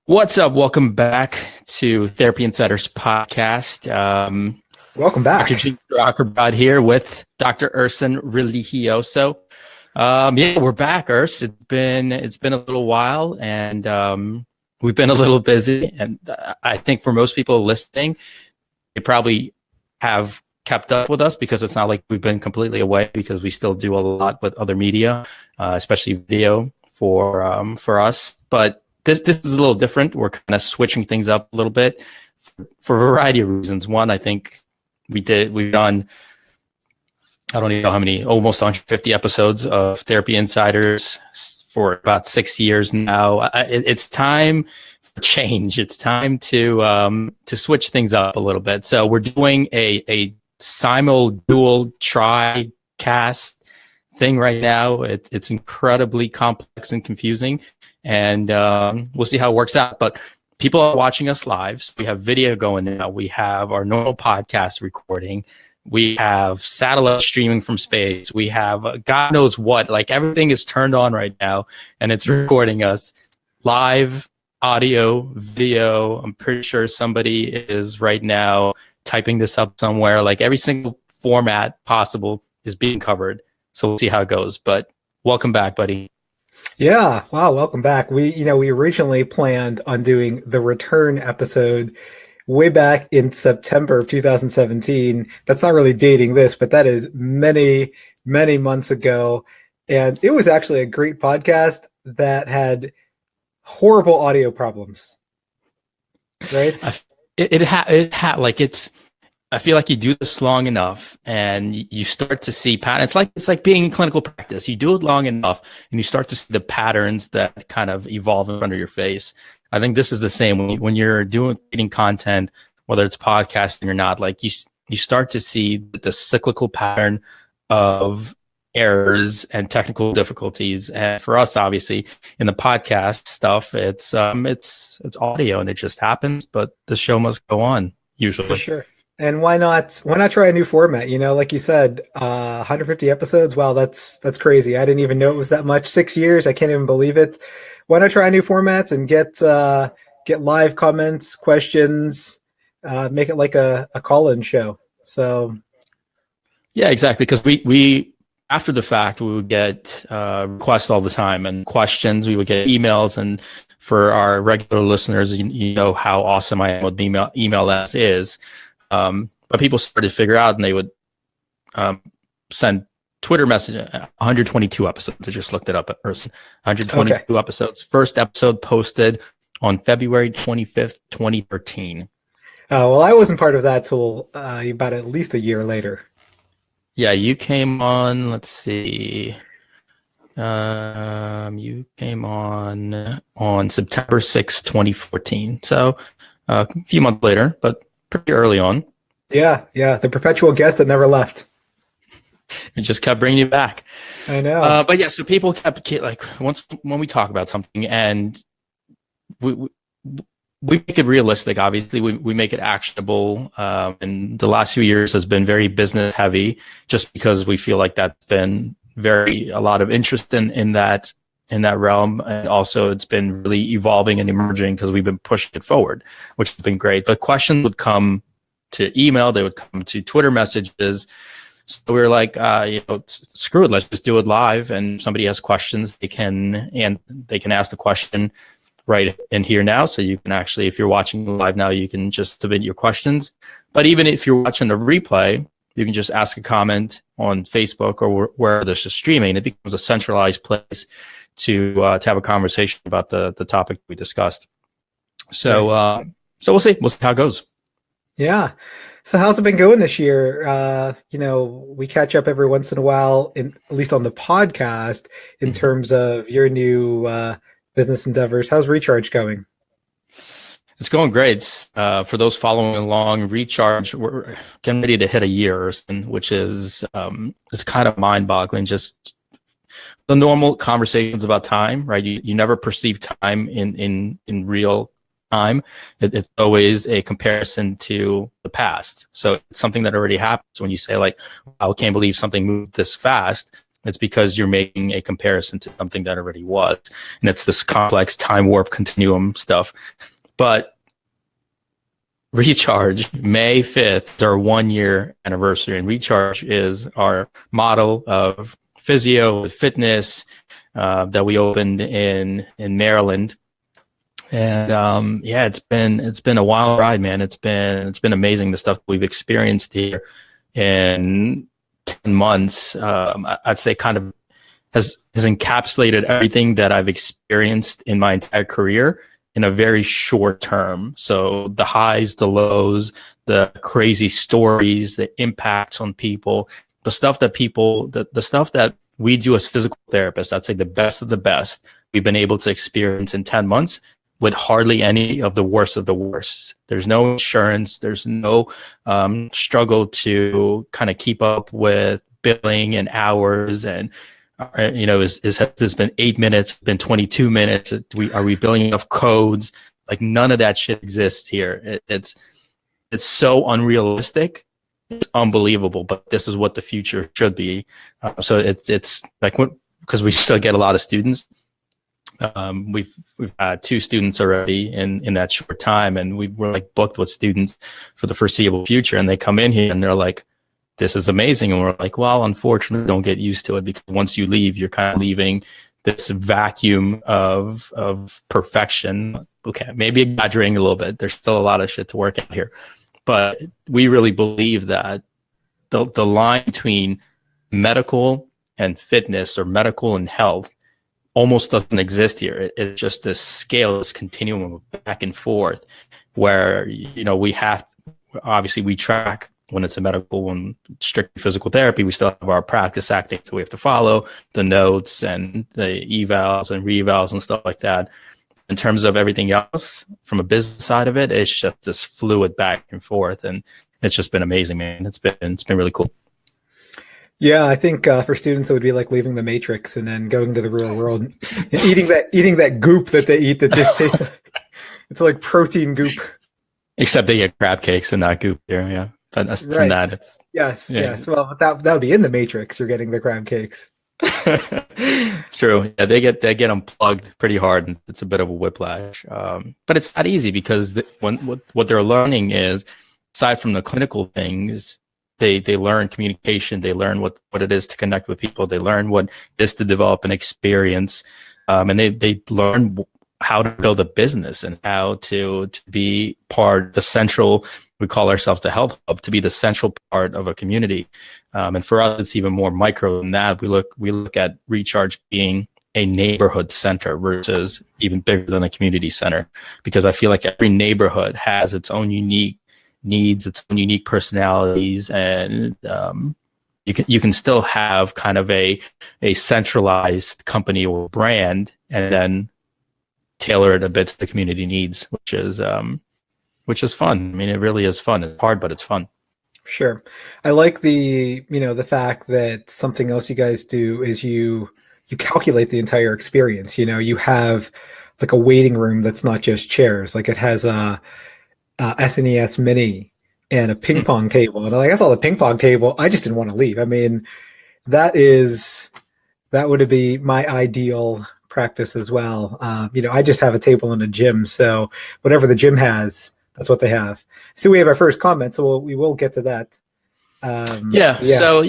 What's up? Welcome back to Therapy Insiders podcast. Welcome back. Dr. G. Acrobat here with Dr. Urson Religioso. We're back, Urs. It's been a little while, and we've been a little busy. And I think for most people listening, they probably have kept up with us because it's not like we've been completely away, because we still do a lot with other media, especially video for us. But This is a little different. We're kind of switching things up a little bit for a variety of reasons. One, I think we've done, I don't even know how many, almost 150 episodes of Therapy Insiders for about 6 years now. It's time for change. It's time to switch things up a little bit. So we're doing a dual tri-cast thing right now. It's incredibly complex and confusing. And we'll see how it works out. But people are watching us live. So we have video going now. We have our normal podcast recording. We have satellite streaming from space. We have God knows what. Like, everything is turned on right now, and it's recording us live, audio, video. I'm pretty sure somebody is right now typing this up somewhere. Like, every single format possible is being covered. So we'll see how it goes. But welcome back, buddy. Yeah, wow, welcome back. We originally planned on doing the return episode way back in September of 2017. That's not really dating this, but that is many, many months ago. And it was actually a great podcast that had horrible audio problems. Right? I feel like you do this long enough and you start to see patterns. It's like being in clinical practice. You do it long enough and you start to see the patterns that kind of evolve in front of your face. I think this is the same when you're creating content, whether it's podcasting or not. Like, you start to see the cyclical pattern of errors and technical difficulties. And for us, obviously, in the podcast stuff, it's audio and it just happens. But the show must go on usually. For sure. And why not try a new format? Like you said, 150 episodes. Wow, that's crazy. I didn't even know it was that much. 6 years. I can't even believe it. Why not try new formats and get live comments, questions, make it like a call-in show. So yeah, exactly. Because we after the fact, we would get requests all the time and questions. We would get emails, and for our regular listeners, you know how awesome I am with email as is. But people started to figure out, and they would send Twitter messages. 122 episodes. I just looked it up at first. 122 episodes. First episode posted on February 25th, 2013. Oh, well, I wasn't part of that till about at least a year later. Yeah, you came on, let's see. You came on September 6th, 2014. So a few months later, but pretty early on. Yeah, the perpetual guest that never left. It just kept bringing you back. I know. But yeah, so people kept, like, when we talk about something, and we make it realistic. Obviously, we make it actionable. And the last few years has been very business heavy, just because we feel like that's been a lot of interest in that realm, and also it's been really evolving and emerging because we've been pushing it forward, which has been great. But questions would come to email, they would come to Twitter messages. So we were like, screw it, let's just do it live. And if somebody has questions, they can ask the question right in here now. So you can actually, if you're watching live now, you can just submit your questions. But even if you're watching the replay, you can just ask a comment on Facebook or where there's a streaming. It becomes a centralized place to have a conversation about the topic we discussed. So so we'll see how it goes. Yeah. So how's it been going this year? We catch up every once in a while, at least on the podcast, in terms of your new business endeavors. How's Recharge going? It's going great. For those following along, Recharge, we're getting ready to hit a year, which is it's kind of mind-boggling. Just the normal conversations about time, right? You never perceive time in real time. It's always a comparison to the past. So it's something that already happens when you say, like, wow, I can't believe something moved this fast. It's because you're making a comparison to something that already was. And it's this complex time warp continuum stuff. But Recharge, May 5th, is our 1-year anniversary. And Recharge is our model of physio, fitness that we opened in Maryland. And it's been a wild ride, man. It's been amazing, the stuff we've experienced here in 10 months. I'd say kind of has encapsulated everything that I've experienced in my entire career in a very short term. So the highs, the lows, the crazy stories, the impacts on people, the stuff that the stuff that we do as physical therapists, I'd say the best of the best we've been able to experience in 10 months with hardly any of the worst of the worst. There's no insurance. There's no struggle to kind of keep up with billing and hours. And, has this been 8 minutes, been 22 minutes? Are we billing enough codes? Like, none of that shit exists here. It's so unrealistic. It's unbelievable, but this is what the future should be. So it's like, because we still get a lot of students. We've had 2 students already in that short time, and we're like booked with students for the foreseeable future. And they come in here and they're like, "This is amazing," and we're like, "Well, unfortunately, don't get used to it, because once you leave, you're kind of leaving this vacuum of perfection." Okay, maybe exaggerating a little bit. There's still a lot of shit to work out here, but we really believe that the line between medical and fitness, or medical and health, almost doesn't exist here. It's just this scale, this continuum of back and forth, where we track when it's a medical and strictly physical therapy. We still have our practice acting that we have to follow, the notes and the evals and re-evals and stuff like that. In terms of everything else, from a business side of it, it's just this fluid back and forth, and it's just been amazing, man. It's been really cool. Yeah, I think for students it would be like leaving the Matrix and then going to the real world and eating that goop that they eat that just tastes it's like protein goop. Except they get crab cakes and not goop there, yeah. But right. From that, it's yes. Well, that would be in the Matrix. You're getting the crab cakes. True. Yeah, they get unplugged pretty hard, and it's a bit of a whiplash. But it's not easy, because what they're learning is, aside from the clinical things, they learn communication. They learn what it is to connect with people. They learn what it is to develop an experience, and they learn how to build a business and how to be part, the central. We call ourselves the health hub, to be the central part of a community. And for us, it's even more micro than that. We look at Recharge being a neighborhood center versus even bigger than a community center, because I feel like every neighborhood has its own unique needs, its own unique personalities, and you can still have kind of a centralized company or brand, and then tailor it a bit to the community needs, which is fun. I mean, it really is fun. It's hard, but it's fun. Sure. I like the fact that something else you guys do is you calculate the entire experience. You have like a waiting room that's not just chairs. Like, it has a SNES Mini and a ping pong table. And I saw the ping pong table, I just didn't want to leave. I mean, that would be my ideal practice as well. I just have a table in a gym, so whatever the gym has, that's what they have. So we have our first comment, so we will get to that. So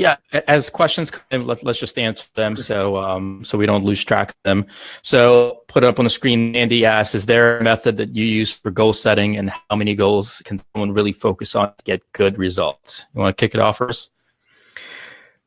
as questions come in, let's just answer them, so we don't lose track of them. So put up on the screen, Andy asks, is there a method that you use for goal setting, and how many goals can someone really focus on to get good results? You want to kick it off first?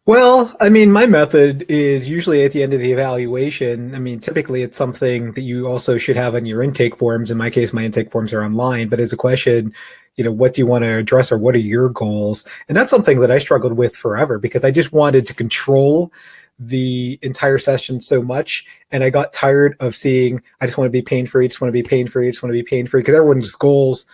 Well, I mean, my method is usually at the end of the evaluation. I mean, typically it's something that you also should have on your intake forms. In my case, my intake forms are online, but as a question, what do you want to address, or what are your goals? And that's something that I struggled with forever, because I just wanted to control the entire session so much. And I got tired of seeing, I just want to be pain-free, just want to be pain-free, just want to be pain-free, because everyone's goals,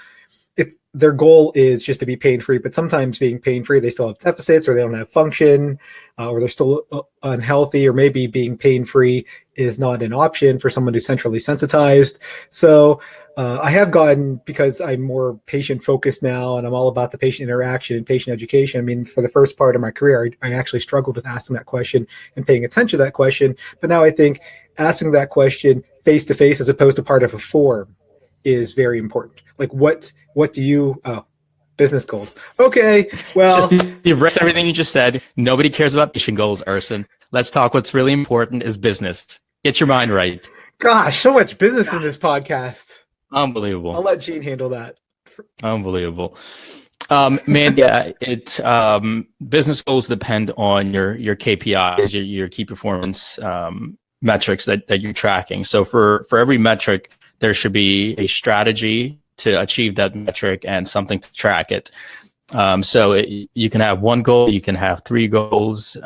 their goal is just to be pain-free, but sometimes being pain-free, they still have deficits, or they don't have function, or they're still unhealthy, or maybe being pain-free is not an option for someone who's centrally sensitized. So I have gotten, because I'm more patient focused now and I'm all about the patient interaction and patient education. I mean, for the first part of my career, I actually struggled with asking that question and paying attention to that question. But now I think asking that question face to face as opposed to part of a form is very important. Like, what do you, business goals. Okay, well. You've read everything you just said. Nobody cares about patient goals, Urson. Let's talk what's really important is business. Get your mind right. Gosh, so much business in this podcast. Unbelievable. I'll let Gene handle that. Unbelievable. Man, yeah, business goals depend on your KPIs, your key performance metrics that you're tracking. So for every metric, there should be a strategy to achieve that metric and something to track it. You can have one goal, you can have three goals.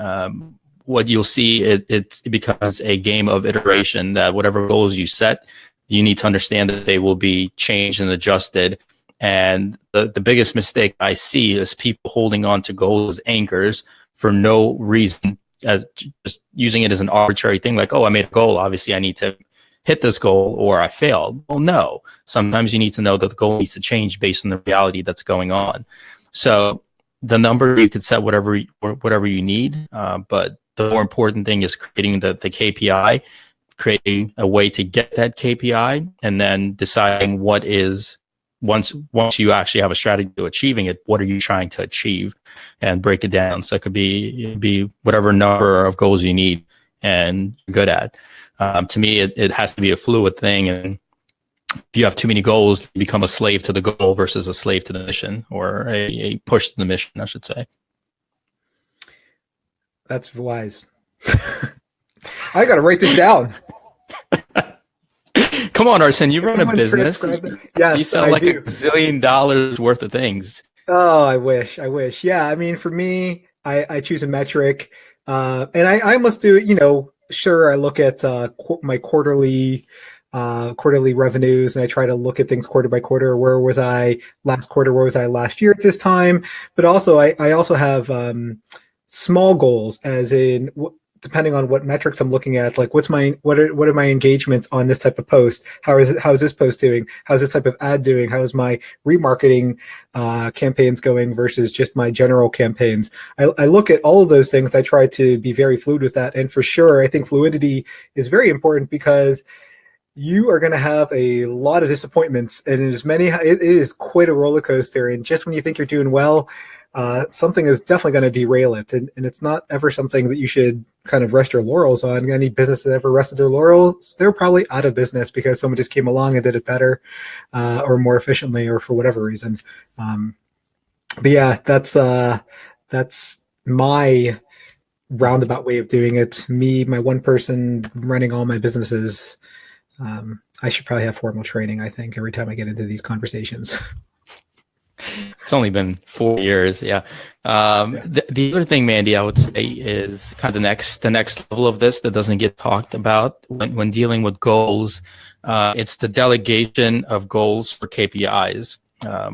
What you'll see, it becomes a game of iteration, that whatever goals you set, you need to understand that they will be changed and adjusted. And the biggest mistake I see is people holding on to goals as anchors for no reason, as just using it as an arbitrary thing, like, oh, I made a goal, obviously I need to hit this goal or I failed. Well, no. Sometimes you need to know that the goal needs to change based on the reality that's going on. So the number, you could set whatever you need, but the more important thing is creating the KPI, creating a way to get that KPI, and then deciding what is, once you actually have a strategy to achieving it, what are you trying to achieve, and break it down. So it could be whatever number of goals you need and you're good at. To me, it has to be a fluid thing, and if you have too many goals, you become a slave to the goal versus a slave to the mission, or a push to the mission, I should say. That's wise. I got to write this down. Come on, Arsen, you run a business. Yes, you sell like $1 zillion worth of things. Oh, I wish. Yeah, I mean, for me, I choose a metric, and I must do, sure, I look at my quarterly revenues, and I try to look at things quarter by quarter. Where was I last quarter? Where was I last year at this time? But also, I also have small goals, as in, depending on what metrics I'm looking at, like what are my engagements on this type of post? How is this post doing? How's this type of ad doing? How's my remarketing campaigns going versus just my general campaigns? I look at all of those things. I try to be very fluid with that. And for sure, I think fluidity is very important, because you are going to have a lot of disappointments, and it is quite a roller coaster. And just when you think you're doing well, something is definitely going to derail it. And it's not ever something that you should kind of rest your laurels on. Any business that ever rested their laurels, they're probably out of business because someone just came along and did it better, or more efficiently, or for whatever reason. But yeah, that's my roundabout way of doing it. Me, my one person running all my businesses. I should probably have formal training, I think, every time I get into these conversations. It's only been 4 years, yeah. The other thing, Mandy, I would say is kind of the next level of this that doesn't get talked about when dealing with goals. It's the delegation of goals for KPIs,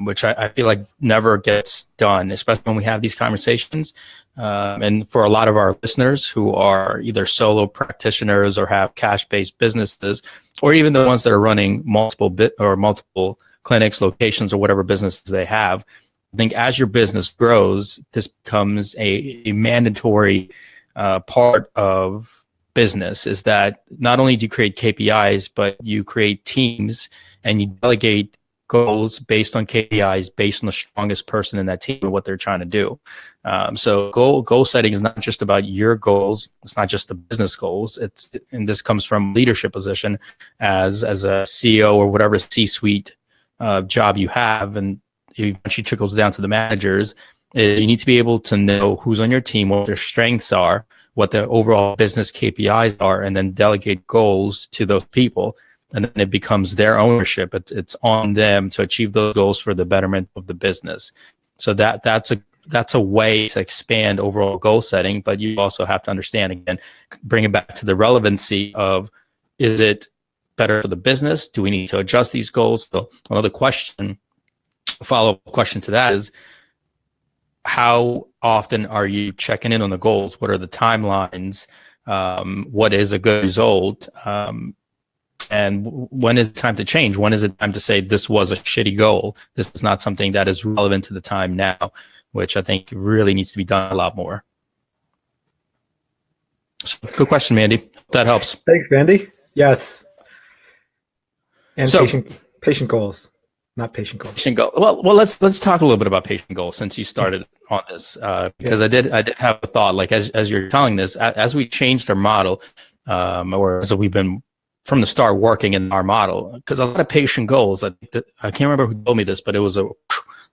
which I feel like never gets done, especially when we have these conversations. And for a lot of our listeners who are either solo practitioners or have cash-based businesses, or even the ones that are running multiple clinics, locations, or whatever businesses they have, I think as your business grows, this becomes a mandatory part of business, is that not only do you create KPIs, but you create teams and you delegate goals based on KPIs, based on the strongest person in that team and what they're trying to do. So goal setting is not just about your goals. It's not just the business goals. And this comes from leadership position as a CEO or whatever C-suite job you have, and it eventually trickles down to the managers. Is you need to be able to know who's on your team, what their strengths are, what their overall business KPIs are, and then delegate goals to those people. And then it becomes their ownership. It's on them to achieve those goals for the betterment of the business. So that's a way to expand overall goal setting. But you also have to understand, again, bring it back to the relevancy of, is it better for the business? Do we need to adjust these goals? So another question, follow-up question to that is, how often are you checking in on the goals? What are the timelines? What is a good result? And when is it time to change? When is it time to say this was a shitty goal? This is not something that is relevant to the time now, which I think really needs to be done a lot more. So, good question, Mandy. That helps. Thanks, Mandy. Yes. And So, patient goals, not patient goals. Patient goal. Well, let's talk a little bit about patient goals since you started on this, because I did have a thought. Like as you're telling this, as we changed our model, or as we've been from the start working in our model, because a lot of patient goals. I can't remember who told me this, but it was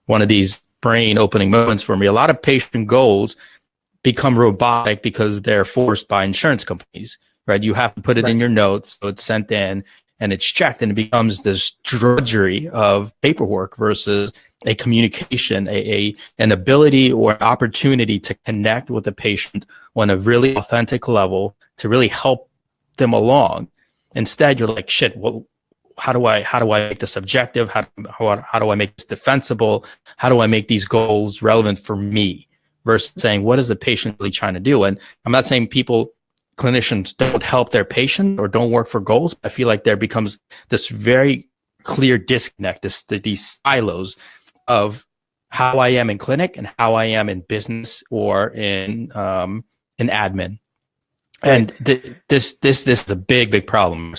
one of these brain opening moments for me. A lot of patient goals become robotic because they're forced by insurance companies, right? You have to put it in your notes, so it's sent in and it's checked, and it becomes this drudgery of paperwork versus a communication, an ability or an opportunity to connect with the patient on a really authentic level to really help them along. Instead, you're like, shit, well, how do I make this objective? How do I make this defensible? How do I make these goals relevant for me? Versus saying, what is the patient really trying to do? And I'm not saying clinicians don't help their patient or don't work for goals. But I feel like there becomes this very clear disconnect, these silos of how I am in clinic and how I am in business or in admin. And this is a big problem.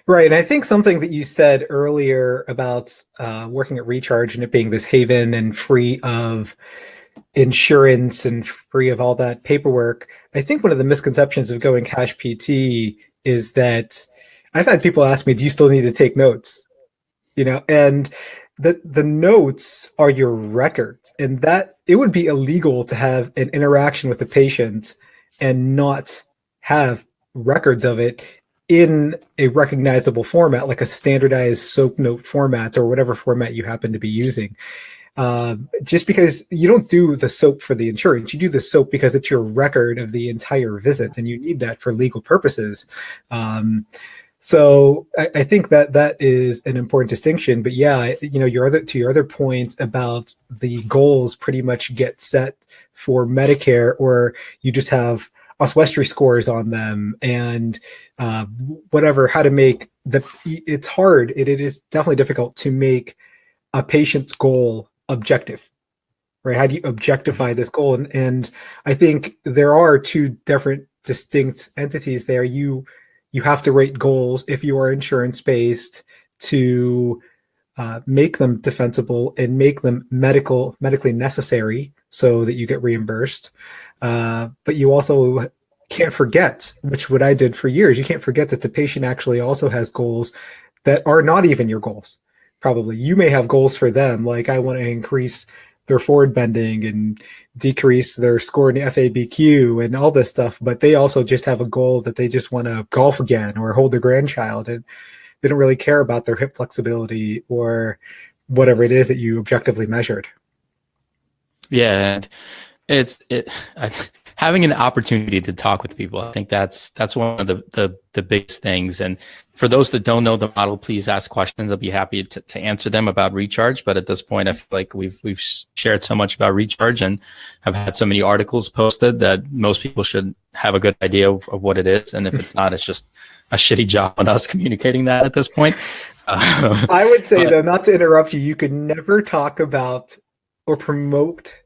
Right. And I think something that you said earlier about working at Recharge and it being this haven and free of insurance and free of all that paperwork. I think one of the misconceptions of going Cash PT is that I've had people ask me, do you still need to take notes? And the notes are your records, and that it would be illegal to have an interaction with the patient and not have records of it in a recognizable format, like a standardized SOAP note format or whatever format you happen to be using. Just because you don't do the SOAP for the insurance, you do the SOAP because it's your record of the entire visit, and you need that for legal purposes. So I think that is an important distinction. But yeah, your other point about the goals pretty much get set for Medicare, or you just have Oswestry scores on them and whatever. How to make it's hard. It is definitely difficult to make a patient's goal objective, right? How do you objectify this goal? And I think there are two different distinct entities there. You have to rate goals if you are insurance-based to make them defensible and make them medically necessary so that you get reimbursed. But you also can't forget, which what I did for years, you can't forget that the patient actually also has goals that are not even your goals. Probably you may have goals for them, like I want to increase their forward bending and decrease their score in the FABQ and all this stuff, but they also just have a goal that they just want to golf again or hold their grandchild, and they don't really care about their hip flexibility or whatever it is that you objectively measured. Yeah, having an opportunity to talk with people, I think that's one of the biggest things. And for those that don't know the model, please ask questions. I'll be happy to answer them about Recharge. But at this point, I feel like we've shared so much about Recharge and have had so many articles posted that most people should have a good idea of what it is. And if it's not, it's just a shitty job on us communicating that at this point. I would say, though, not to interrupt you, you could never talk about or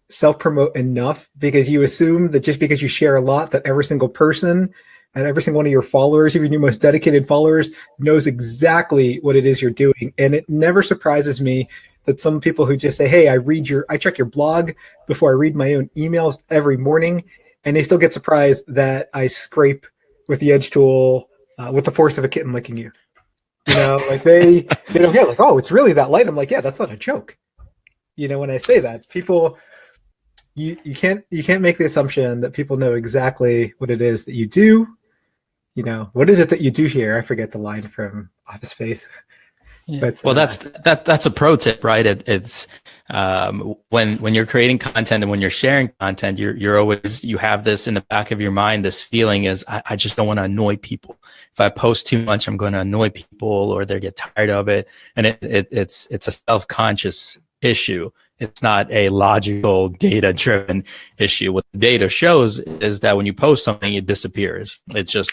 self-promote enough, because you assume that just because you share a lot that every single person and every single one of your followers, even your most dedicated followers, knows exactly what it is you're doing. And it never surprises me that some people who just say, hey, I check your blog before I read my own emails every morning, and they still get surprised that I scrape with the edge tool with the force of a kitten licking you. Like they don't get like, oh, it's really that light. I'm like, yeah, that's not a joke. When I say that, people, you can't make the assumption that people know exactly what it is that you do. What is it that you do here? I forget the line from Office Space. Yeah. But, well, that's a pro tip, right? It's when you're creating content and when you're sharing content, you're always, you have this in the back of your mind. This feeling is, I just don't want to annoy people. If I post too much, I'm going to annoy people, or they get tired of it. And it's a self-conscious issue. It's not a logical, data-driven issue. What the data shows is that when you post something, it disappears. It's just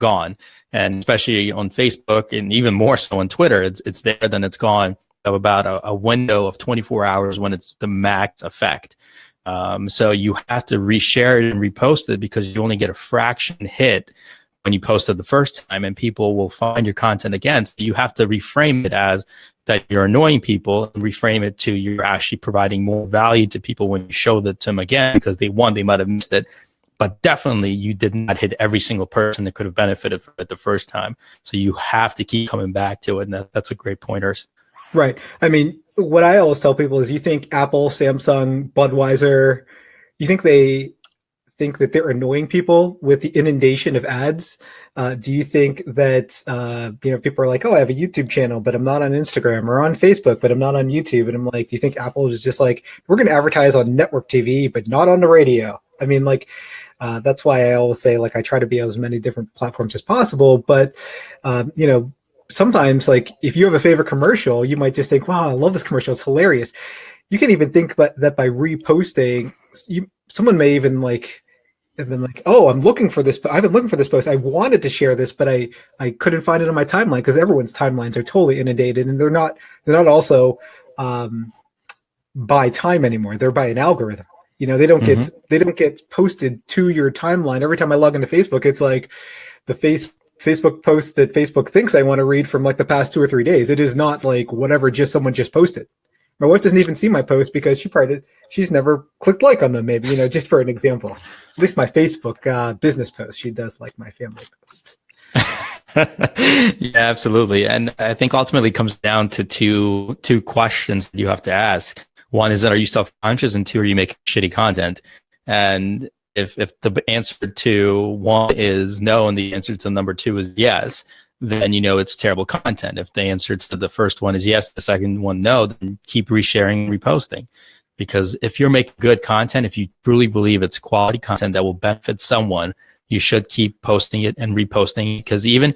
gone. And especially on Facebook and even more so on Twitter, it's there, then it's gone. Of about a window of 24 hours when it's the max effect. So you have to reshare it and repost it because you only get a fraction hit when you post it the first time, and people will find your content again. So you have to reframe it as that you're annoying people and reframe it to you're actually providing more value to people when you show that to them again, because they might have missed it. But definitely you did not hit every single person that could have benefited from it the first time. So you have to keep coming back to it. And that's a great point, Urs. Right. I mean, what I always tell people is you think Apple, Samsung, Budweiser, you think they think that they're annoying people with the inundation of ads? Do you think that, people are like, oh, I have a YouTube channel, but I'm not on Instagram, or on Facebook, but I'm not on YouTube. And I'm like, do you think Apple is just like, we're going to advertise on network TV, but not on the radio? I mean, like, that's why I always say, like, I try to be on as many different platforms as possible. But, sometimes, like, if you have a favorite commercial, you might just think, wow, I love this commercial. It's hilarious. You can even think that by reposting, someone may even like, and then like, oh, I'm looking for this. I've been looking for this post. I wanted to share this, but I couldn't find it on my timeline, because everyone's timelines are totally inundated, and they're not also by time anymore. They're by an algorithm. They don't get posted to your timeline. Every time I log into Facebook, it's like the Facebook post that Facebook thinks I want to read from like the past 2 or 3 days. It is not like whatever someone just posted. My wife doesn't even see my post because she's never clicked like on them, maybe, just for an example. At least my Facebook business post, she does like my family post. Yeah, absolutely. And I think ultimately it comes down to two questions that you have to ask. One is that, are you self-conscious? And two, are you making shitty content? And if the answer to one is no, and the answer to number two is yes, then it's terrible content. If the answer to the first one is yes, the second one no, then keep resharing and reposting. Because if you're making good content, if you truly believe it's quality content that will benefit someone, you should keep posting it and reposting it. Because even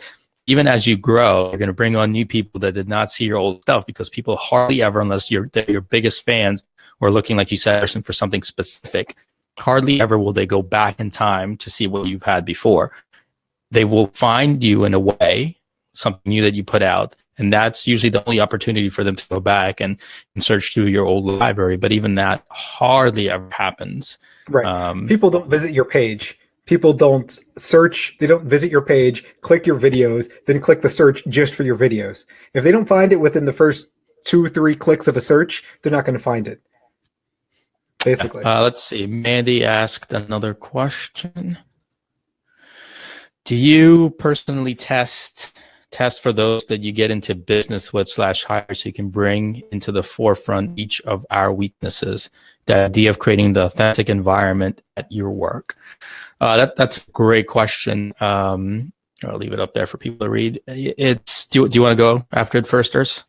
as you grow, you're going to bring on new people that did not see your old stuff, because people hardly ever, unless they're your biggest fans or looking, like you said, for something specific, hardly ever will they go back in time to see what you've had before. They will find you in a way, something new that you put out, and that's usually the only opportunity for them to go back and search through your old library. But even that hardly ever happens. Right. People don't visit your page. People don't search. They don't visit your page, click your videos, then click the search just for your videos. If they don't find it within the first 2-3 clicks of a search, they're not going to find it. Basically. Let's see. Mandy asked another question. Do you personally test for those that you get into business with /hire, so you can bring into the forefront each of our weaknesses? The idea of creating the authentic environment at your work. That's a great question. I'll leave it up there for people to read. Do you want to go after it first, Urs?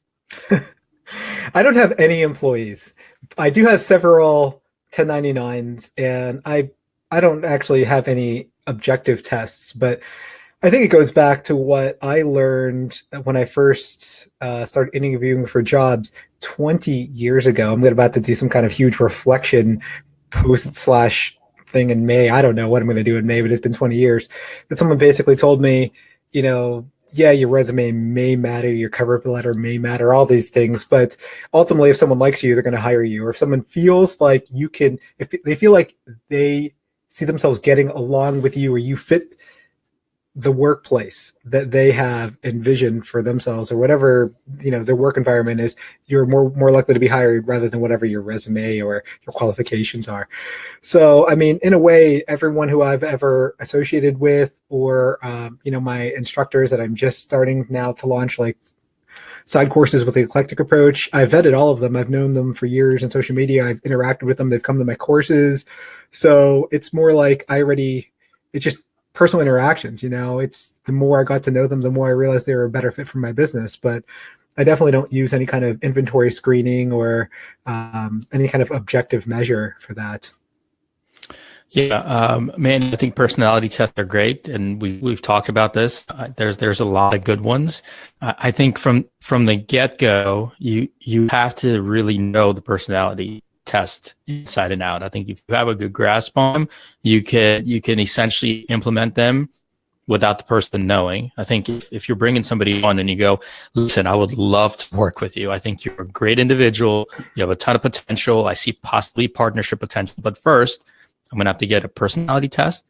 I don't have any employees. I do have several 1099s, and I don't actually have any objective tests, but I think it goes back to what I learned when I first started interviewing for jobs 20 years ago. I'm about to do some kind of huge reflection post / thing in May. I don't know what I'm going to do in May, but it's been 20 years. That someone basically told me, yeah, your resume may matter, your cover letter may matter, all these things, but ultimately, if someone likes you, they're going to hire you. Or if someone feels like if they feel like they see themselves getting along with you, or you fit the workplace that they have envisioned for themselves, or whatever their work environment is, you're more likely to be hired rather than whatever your resume or your qualifications are. So, I mean, in a way, everyone who I've ever associated with, or my instructors that I'm just starting now to launch, like side courses with the eclectic approach, I've vetted all of them. I've known them for years on social media. I've interacted with them. They've come to my courses. So it's more like it's just personal interactions. It's the more I got to know them, the more I realized they were a better fit for my business. But I definitely don't use any kind of inventory screening or any kind of objective measure for that. Yeah, man, I think personality tests are great, and we've talked about this. There's a lot of good ones. I think from the get-go, you have to really know the personality test inside and out. I think if you have a good grasp on them, you can essentially implement them without the person knowing. I think if you're bringing somebody on and you go, listen, I would love to work with you. I think you're a great individual. You have a ton of potential. I see possibly partnership potential. But first, I'm going to have to get a personality test.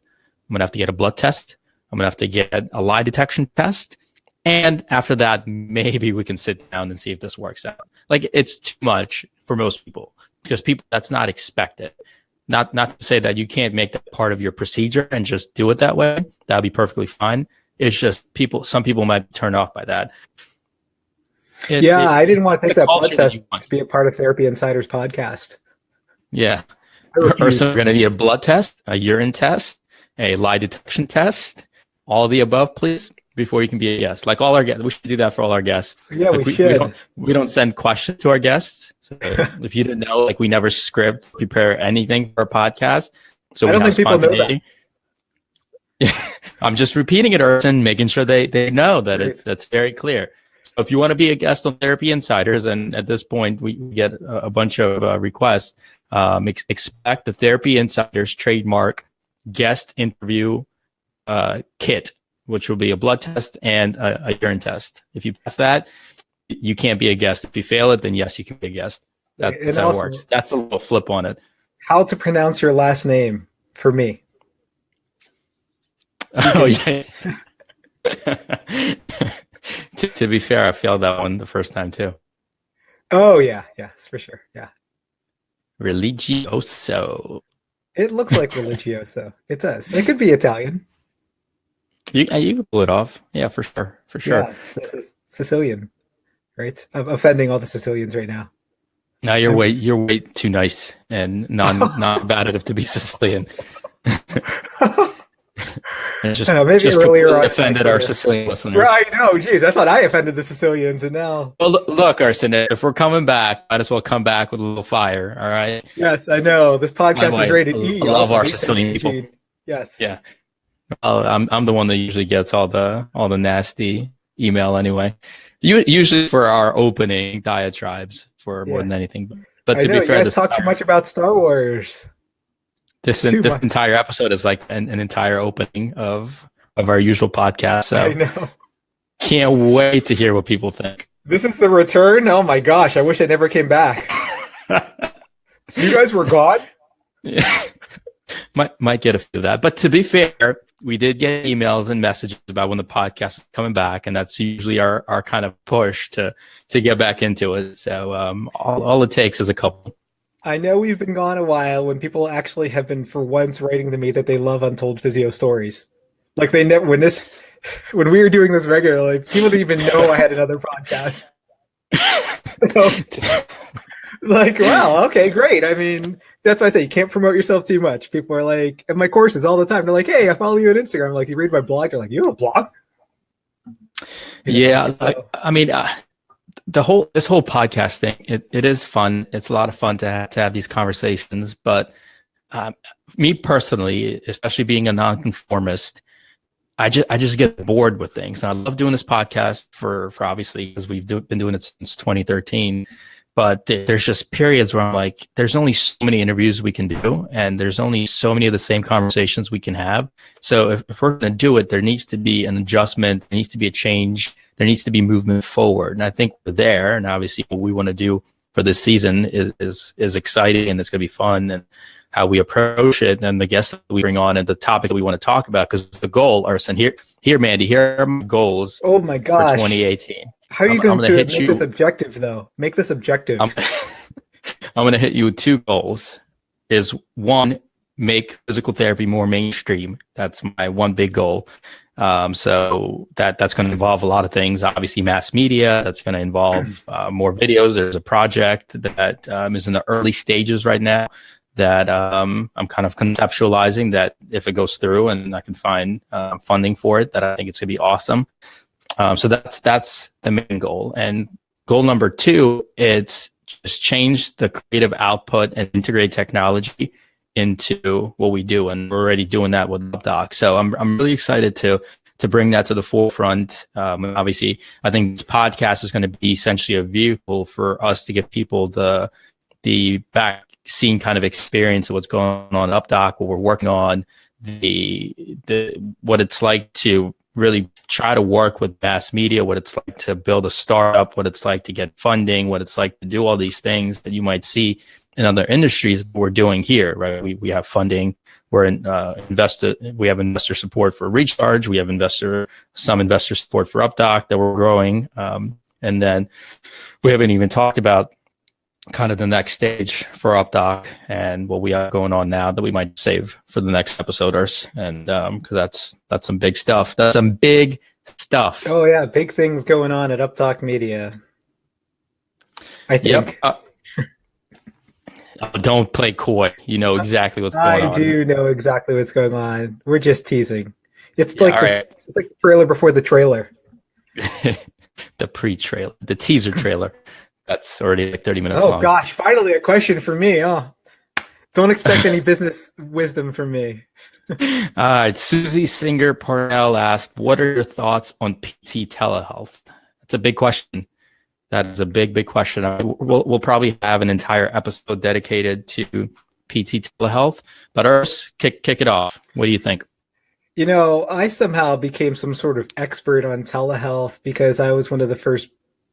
I'm going to have to get a blood test. I'm going to have to get a lie detection test. And after that, maybe we can sit down and see if this works out. Like, it's too much for most people, because people, that's not expected. Not to say that you can't make that part of your procedure and just do it that way. That'd be perfectly fine. It's just some people might be turned off by that. I didn't want to take that blood test to be a part of Therapy Insider's podcast. Yeah. Urson, we're going to need a blood test, a urine test, a lie detection test, all of the above, please, before you can be a guest. Like all our guests, we should do that for all our guests. Yeah, like we should. We don't send questions to our guests. So if you didn't know, like, we never prepare anything for a podcast. So I don't think people know that. I'm just repeating it, Urson, making sure they know that that's very clear. So if you want to be a guest on Therapy Insiders, and at this point we get a bunch of requests, expect the Therapy Insiders trademark guest interview kit, which will be a blood test and a urine test. If you pass that, you can't be a guest. If you fail it, then yes, you can be a guest. That's how it works. That's a little flip on it. How to pronounce your last name for me. Oh, yeah. To be fair, I failed that one the first time too. Oh, yeah. Yes, for sure. Yeah. Religioso. It looks like religioso. It does. It could be Italian. You can pull it off. Yeah, for sure. Yeah, this is Sicilian, right? I'm offending all the Sicilians right now. No, you're way too nice and non-combative to be Sicilian. And maybe earlier on offended our Sicilian listeners. Right? No, geez, I thought I offended the Sicilians, and now. Well, look, Urson, if we're coming back, might as well come back with a little fire. All right. Yes, I know this podcast is rated E. I love our Sicilian people. Yes. Yeah. I'm the one that usually gets all the nasty email anyway. Usually for our opening diatribes for more than anything. But to be fair, you guys talk too much about Star Wars. This entire episode is like an entire opening of our usual podcast. So I know. Can't wait to hear what people think. This is the return. Oh my gosh! I wish I never came back. You guys were gone. Yeah. Might get a few of that, but to be fair, we did get emails and messages about when the podcast is coming back, and that's usually our kind of push to get back into it. So all it takes is a couple. I know we've been gone a while when people actually have been for once writing to me that they love Untold Physio Stories. Like they never when we were doing this regularly, people didn't even know I had another podcast. So, like, wow, okay, great. I mean, that's why I say you can't promote yourself too much. People are like, at my courses all the time, they're like, hey, I follow you on Instagram. I'm like, you read my blog? They're like, you have a blog? Yeah, so. I mean, this whole podcast thing, it is fun. It's a lot of fun to have these conversations. But me personally, especially being a nonconformist, I just get bored with things. And I love doing this podcast for obviously because we've been doing it since 2013. But there's just periods where I'm like, there's only so many interviews we can do, and there's only so many of the same conversations we can have. So if we're going to do it, there needs to be an adjustment, there needs to be a change, there needs to be movement forward. And I think we're there. And obviously, what we want to do for this season is exciting, and it's going to be fun, and how we approach it, and the guests that we bring on, and the topic that we want to talk about. Because the goal, Urson, here, Mandy, here are my goals. Oh my gosh, for 2018. How are you going to make this objective, though? Make this objective. I'm going to hit you with two goals. Is one, make physical therapy more mainstream. That's my one big goal. So that's going to involve a lot of things. Obviously, mass media. That's going to involve more videos. There's a project that is in the early stages right now that I'm kind of conceptualizing, that if it goes through and I can find funding for it, that I think it's going to be awesome. So that's the main goal. And goal number two, it's just change the creative output and integrate technology into what we do. And we're already doing that with UpDoc. So I'm really excited to bring that to the forefront. Obviously, I think this podcast is going to be essentially a vehicle for us to give people the back scene kind of experience of what's going on at UpDoc, what we're working on, the what it's like to really try to work with mass media, what it's like to build a startup, what it's like to get funding, what it's like to do all these things that you might see in other industries. We're doing here, right? We have funding. We're we have investor support for Recharge. We have some investor support for UpDoc that we're growing. And then we haven't even talked about kind of the next stage for UpDoc and what we have going on now that we might save for the next episoders. And because that's some big stuff. That's some big stuff. Oh yeah, big things going on at UpDoc Media, I think. Yep. Don't play coy. You know exactly what's going on. I do know exactly what's going on. We're just teasing. It's It's like the trailer before the trailer. The pre-trailer, the teaser trailer. That's already like 30 minutes long. Oh gosh, finally a question for me. Oh, don't expect any business wisdom from me. All right, Susie Singer Parnell asked, "What are your thoughts on PT telehealth?" That's a big question. That is a big question. We'll probably have an entire episode dedicated to PT telehealth. But Urs, kick it off. What do you think? You know, I somehow became some sort of expert on telehealth because I was one of the first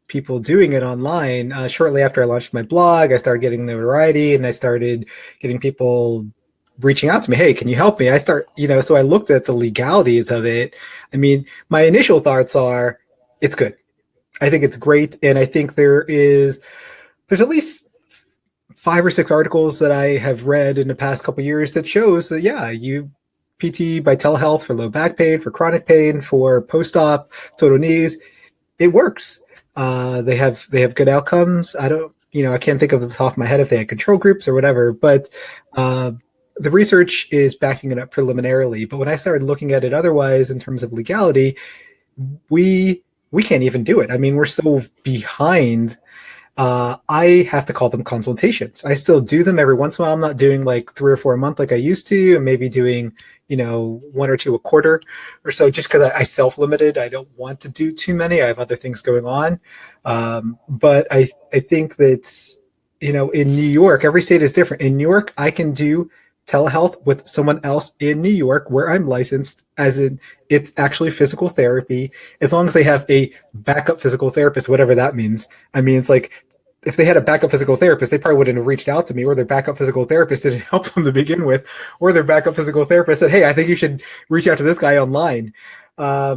people doing it online. Shortly after I launched my blog, I started getting notoriety and I started getting people reaching out to me. Hey, can you help me? So I looked at the legalities of it. I mean, my initial thoughts are it's good. I think it's great. And I think there's at least 5 or 6 articles that I have read in the past couple of years that shows that, yeah, you PT by telehealth for low back pain, for chronic pain, for post-op total knees, it works. They have good outcomes. I can't think of the top of my head if they had control groups or whatever, but the research is backing it up preliminarily. But when I started looking at it otherwise in terms of legality, we can't even do it. I mean, we're so behind. I have to call them consultations. I still do them every once in a while. I'm not doing like 3 or 4 a month like I used to, and maybe doing 1 or 2 a quarter or so, just because I self-limited. I don't want to do too many. I have other things going on. But I think that, in New York, every state is different. In New York, I can do telehealth with someone else in New York where I'm licensed, as in it's actually physical therapy, as long as they have a backup physical therapist, whatever that means. I mean, it's like, if they had a backup physical therapist, they probably wouldn't have reached out to me, or their backup physical therapist didn't help them to begin with, or their backup physical therapist said, hey, I think you should reach out to this guy online. I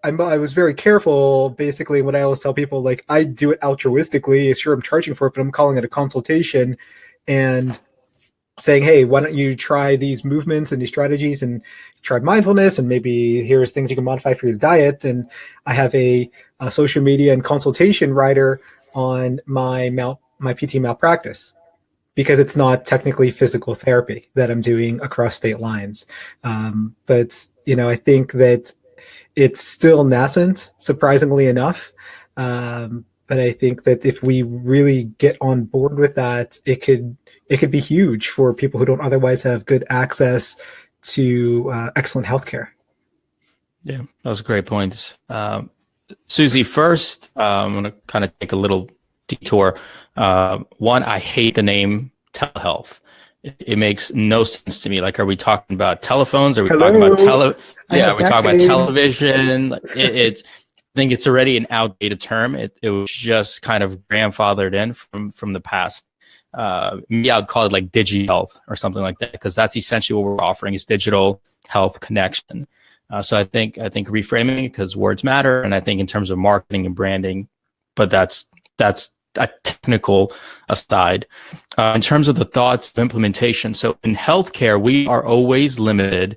was very careful, basically, when I always tell people, like, I do it altruistically. Sure, I'm charging for it, but I'm calling it a consultation and saying, hey, why don't you try these movements and these strategies and try mindfulness, and maybe here's things you can modify for your diet. And I have a social media and consultation writer on my PT malpractice, because it's not technically physical therapy that I'm doing across state lines. But I think that it's still nascent, surprisingly enough. But I think that if we really get on board with that, it could be huge for people who don't otherwise have good access to excellent healthcare. Yeah, those are great points. Susie, first, I'm going to kind of take a little detour. One, I hate the name telehealth. It makes no sense to me. Like, are we talking about telephones? Are we talking about are we talking about television? I think it's already an outdated term. It was just kind of grandfathered in from the past. Maybe I'd call it like DigiHealth or something like that, because that's essentially what we're offering, is digital health connection. So I think reframing, because words matter, and I think in terms of marketing and branding, but that's a technical aside. In terms of the thoughts of implementation, so in healthcare, we are always limited,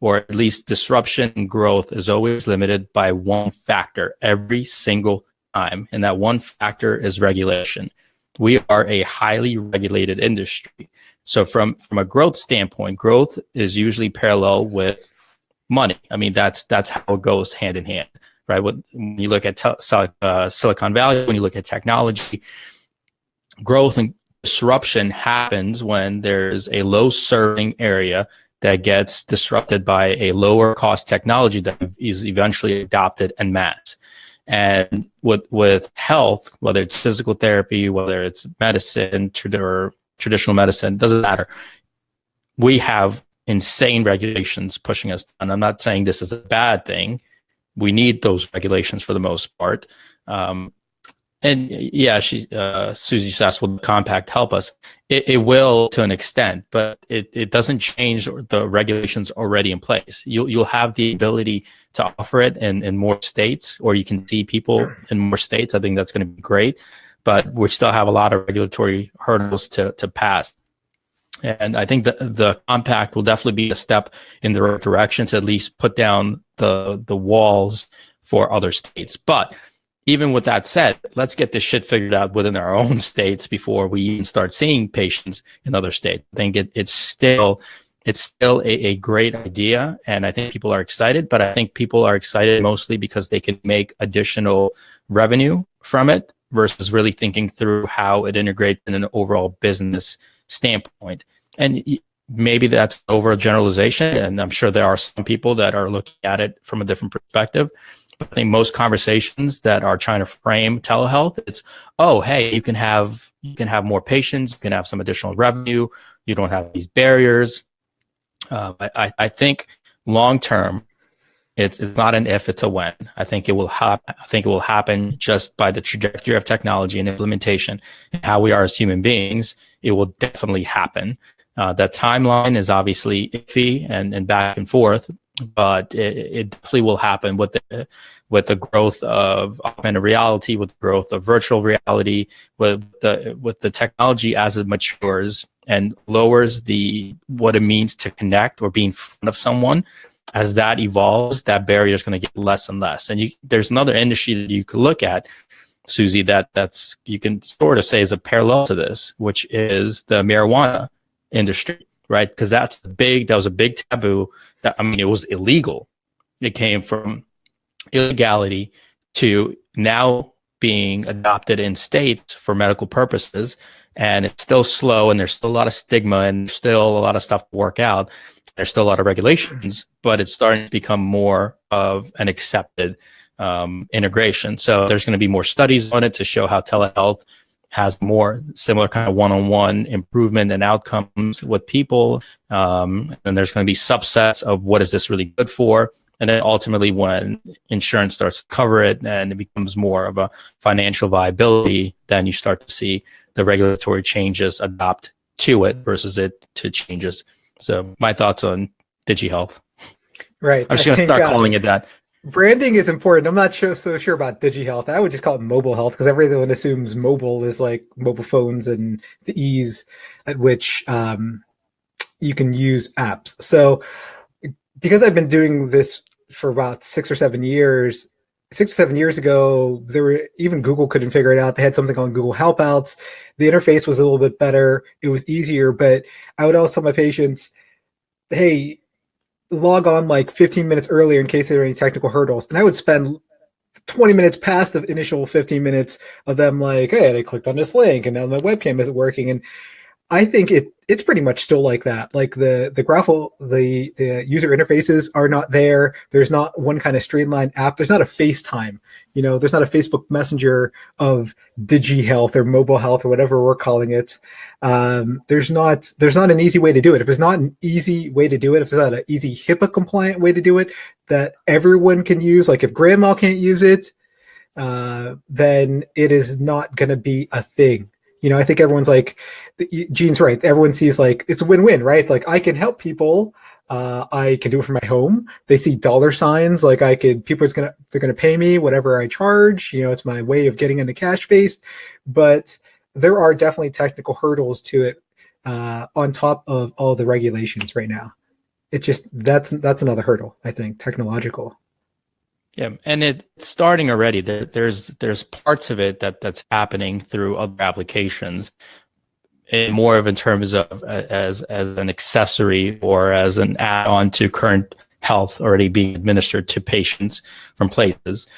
or at least disruption and growth is always limited by one factor every single time, and that one factor is regulation. We are a highly regulated industry. So from a growth standpoint, growth is usually parallel with money. I mean, that's how it goes hand in hand, right? When you look at Silicon Valley, when you look at technology, growth and disruption happens when there's a low serving area that gets disrupted by a lower cost technology that is eventually adopted en masse. And with health, whether it's physical therapy, whether it's medicine or traditional medicine, doesn't matter. we have insane regulations pushing us down. I'm not saying this is a bad thing. We need those regulations for the most part. And yeah, Susie just asked, will the compact help us? It will to an extent, but it doesn't change the regulations already in place. You'll have the ability to offer it in more states, or you can see people in more states. I think that's going to be great, but we still have a lot of regulatory hurdles to pass. And I think the compact will definitely be a step in the right direction to at least put down the walls for other states. But even with that said, let's get this shit figured out within our own states before we even start seeing patients in other states. I think it's still a great idea, and I think people are excited, but I think people are excited mostly because they can make additional revenue from it versus really thinking through how it integrates in an overall business standpoint. And maybe that's overgeneralization, and I'm sure there are some people that are looking at it from a different perspective. But I think most conversations that are trying to frame telehealth, it's, oh, hey, you can have more patients, you can have some additional revenue, you don't have these barriers. I think long term, it's not an if, it's a when. I think it will happen. I think it will happen just by the trajectory of technology and implementation and how we are as human beings. It will definitely happen. That timeline is obviously iffy and back and forth, but it definitely will happen with the growth of augmented reality, with the growth of virtual reality, with the technology as it matures and lowers what it means to connect or be in front of someone. As that evolves, that barrier is going to get less and less. And there's another industry that you could look at, Susie, that's you can sort of say is a parallel to this, which is the marijuana industry, right? Because that was a big taboo. It was illegal. It came from illegality to now being adopted in states for medical purposes, and it's still slow, and there's still a lot of stigma, and there's still a lot of stuff to work out. There's still a lot of regulations, but it's starting to become more of an accepted integration. So there's going to be more studies on it to show how telehealth has more similar kind of one-on-one improvement and outcomes with people. And there's going to be subsets of what is this really good for. And then ultimately when insurance starts to cover it and it becomes more of a financial viability, then you start to see the regulatory changes adopt to it versus it to changes. So my thoughts on DigiHealth. Right. I'm just going to start calling it that. Branding is important. I'm not so sure about DigiHealth. I would just call it mobile health because everyone assumes mobile is like mobile phones and the ease at which you can use apps. So because I've been doing this for about 6 or 7 years, 6 or 7 years ago, even Google couldn't figure it out. They had something on Google Helpouts. The interface was a little bit better. It was easier, but I would always tell my patients, hey, log on like 15 minutes earlier in case there are any technical hurdles. And I would spend 20 minutes past the initial 15 minutes of them like, hey, I clicked on this link and now my webcam isn't working. And I think it's pretty much still like that. Like the user interfaces are not there. There's not one kind of streamlined app. There's not a FaceTime. There's not a Facebook Messenger of DigiHealth or mobile health or whatever we're calling it. There's not an easy way to do it. If there's not an easy way to do it, if there's not an easy HIPAA compliant way to do it that everyone can use, like if grandma can't use it, then it is not going to be a thing. I think everyone's like, Gene's right. Everyone sees like it's a win-win, right? Like I can help people. I can do it from my home. They see dollar signs. Like they're gonna pay me whatever I charge. It's my way of getting into cash based. But there are definitely technical hurdles to it on top of all the regulations right now. It's just that's another hurdle, I think, technological. Yeah, and it's starting already. There's parts of it that's happening through other applications, more of in terms of as an accessory or as an add-on to current health already being administered to patients from places.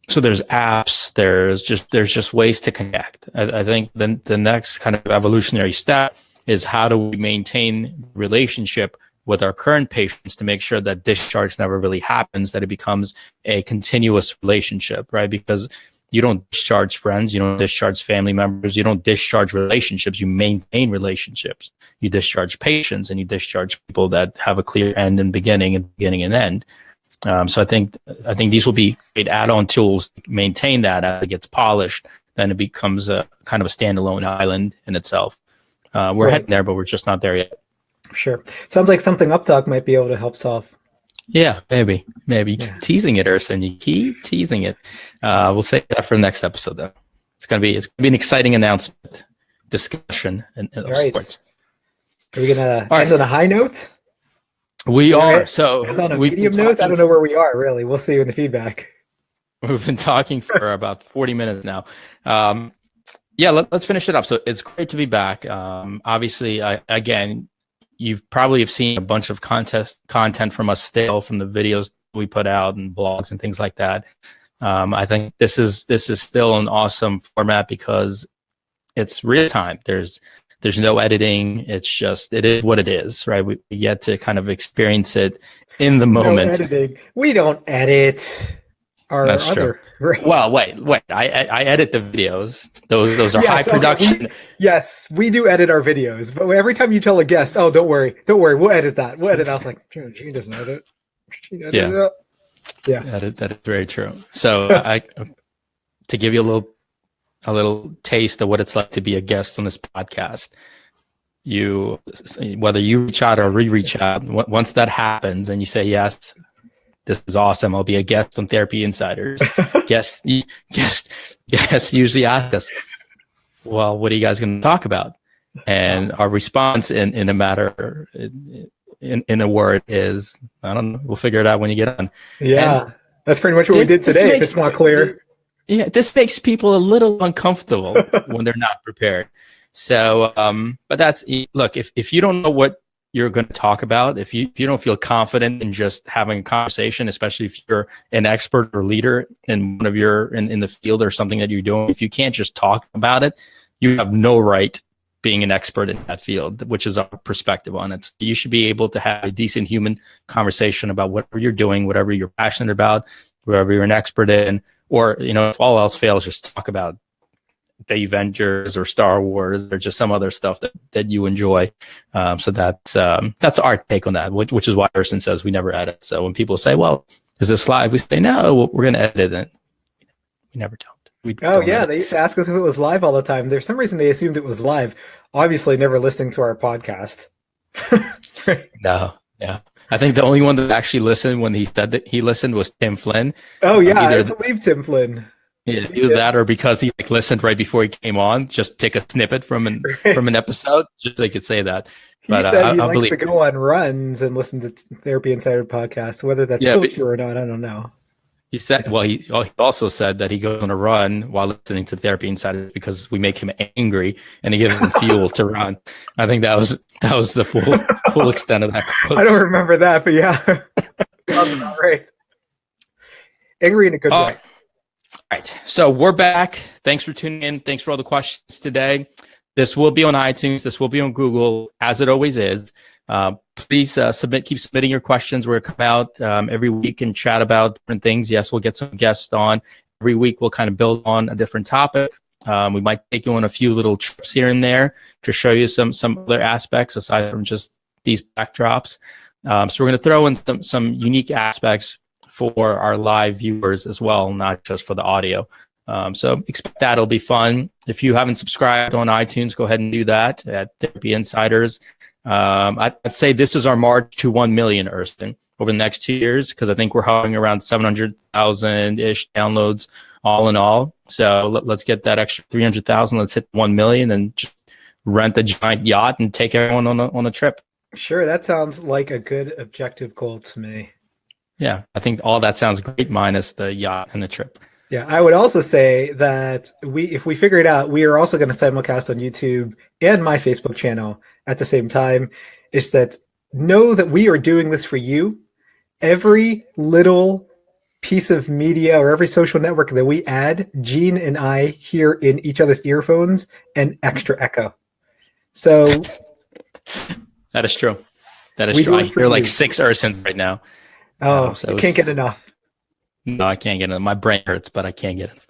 So there's apps. There's just ways to connect. I think the next kind of evolutionary step is how do we maintain relationship with our current patients to make sure that discharge never really happens, that it becomes a continuous relationship, right? Because You don't discharge friends. You don't discharge family members. You don't discharge relationships. You maintain relationships. You discharge patients, and you discharge people that have a clear end and beginning and end. So I think these will be great add-on tools to maintain that. As it gets polished, then it becomes a kind of a standalone island in itself. We're Right. heading there, but we're just not there yet. Sure. Sounds like something UpTalk might be able to help solve. Yeah, maybe. You Yeah. keep teasing it, Urson. You keep teasing it. We'll save that for the next episode, though. It's gonna be an exciting announcement, discussion, and of Right. sorts. Are we gonna All end right. on a high note? We All are. right. So End on a we've medium been note? I talking- don't know where we are, really. We'll see in the feedback. We've been talking for about 40 minutes now. Let's finish it up. So it's great to be back. Obviously, again, you've probably have seen a bunch of content from us still from the videos we put out and blogs and things like that. I think this is still an awesome format because it's real time. There's no editing. It's just, it is what it is, right? We get to kind of experience it in the moment. No editing. We don't edit our That's other. Right. Well, wait. I edit the videos. Those are Yes, high okay, production. Yes, we do edit our videos, but every time you tell a guest, "Oh, don't worry, we'll edit that. We'll edit." I was like, "She doesn't edit." She edited it. Yeah. That is very true. So I to give you a little taste of what it's like to be a guest on this podcast. Whether you reach out or reach out, once that happens and you say, yes, this is awesome, I'll be a guest on Therapy Insiders. Guests usually ask us, well, what are you guys going to talk about? And our response in a matter, in a word is, I don't know, we'll figure it out when you get on. Yeah. And that's pretty much what we did today, if it's not clear. Yeah, this makes people a little uncomfortable when they're not prepared. So, but look, if you don't know what you're going to talk about, if you don't feel confident in just having a conversation, especially if you're an expert or leader in one of in the field or something that you're doing, if you can't just talk about it, you have no right being an expert in that field, which is our perspective on it. So you should be able to have a decent human conversation about whatever you're doing, whatever you're passionate about, whatever you're an expert in, or, if all else fails, just talk about the Avengers or Star Wars or just some other stuff that you enjoy. So that's our take on that, which is why Urson says we never edit. So when people say, well, is this live? We say, no, we're going to edit it. We never don't. They used to ask us if it was live all the time. There's some reason they assumed it was live. Obviously, never listening to our podcast. No, yeah. I think the only one that actually listened when he said that he listened was Tim Flynn. Oh, yeah, I believe Tim Flynn. Yeah, either that or because he listened right before he came on, just take a snippet from an episode, just so he could say that. But he said he likes to go on runs and listen to Therapy Insider podcast. Whether that's still true or not, I don't know. He said, well, he also said that he goes on a run while listening to Therapy Insider because we make him angry and it gives him fuel to run. I think that was the full extent of that quote. I don't remember that, but yeah, sounds about right. Angry in a good way. All right, so we're back. Thanks for tuning in. Thanks for all the questions today. This will be on iTunes. This will be on Google, as it always is. Please keep submitting your questions. We're going to come out every week and chat about different things. Yes, we'll get some guests on. Every week, we'll kind of build on a different topic. We might take you on a few little trips here and there to show you some other aspects aside from just these backdrops. So we're going to throw in some unique aspects for our live viewers as well, not just for the audio. So expect that. It'll be fun. If you haven't subscribed on iTunes, go ahead and do that at Therapy Insiders. I'd say this is our march to 1 million, Urson, over the next 2 years, because I think we're hovering around 700,000-ish downloads all in all. So let's get that extra 300,000. Let's hit 1 million and just rent a giant yacht and take everyone on a trip. Sure, that sounds like a good objective goal to me. Yeah, I think all that sounds great minus the yacht and the trip. Yeah, I would also say that if we figure it out, we are also going to simulcast on YouTube and my Facebook channel at the same time. Is that know that we are doing this for you. Every little piece of media or every social network that we add, Gene and I hear in each other's earphones an extra echo. So that is true. That is true. I hear like 6 Ursons right now. Oh, so I can't get enough. No, I can't get enough. My brain hurts, but I can't get enough.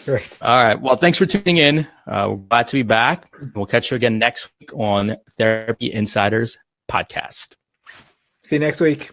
Right. All right. Well, thanks for tuning in. We're glad to be back. We'll catch you again next week on Therapy Insiders podcast. See you next week.